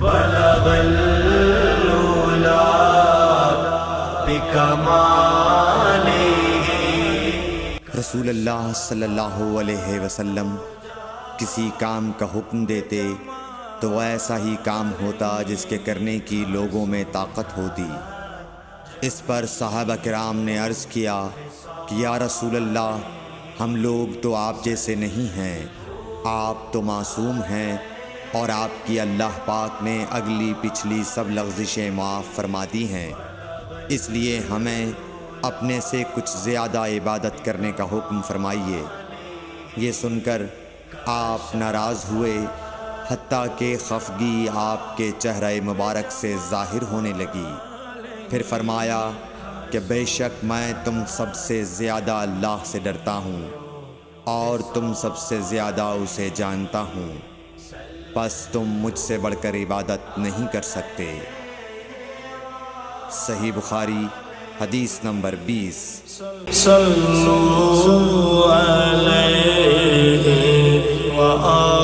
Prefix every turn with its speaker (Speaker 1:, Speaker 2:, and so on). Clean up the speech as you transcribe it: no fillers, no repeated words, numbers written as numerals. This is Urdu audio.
Speaker 1: بلغ العلا بکماله۔
Speaker 2: رسول اللہ صلی اللہ علیہ وسلم کسی کام کا حکم دیتے تو ایسا ہی کام ہوتا جس کے کرنے کی لوگوں میں طاقت ہوتی۔ اس پر صحابہ کرام نے عرض کیا کہ یا رسول اللہ، ہم لوگ تو آپ جیسے نہیں ہیں، آپ تو معصوم ہیں اور آپ کی اللہ پاک نے اگلی پچھلی سب لغزشیں معاف فرما دی ہیں، اس لیے ہمیں اپنے سے کچھ زیادہ عبادت کرنے کا حکم فرمائیے۔ یہ سن کر آپ ناراض ہوئے، حتیٰ کہ خفگی آپ کے چہرہ مبارک سے ظاہر ہونے لگی۔ پھر فرمایا کہ بے شک میں تم سب سے زیادہ اللہ سے ڈرتا ہوں اور تم سب سے زیادہ اسے جانتا ہوں، پس تم مجھ سے بڑھ کر عبادت نہیں کر سکتے۔ صحیح بخاری حدیث نمبر 20۔
Speaker 1: صلو علیہ وآلہ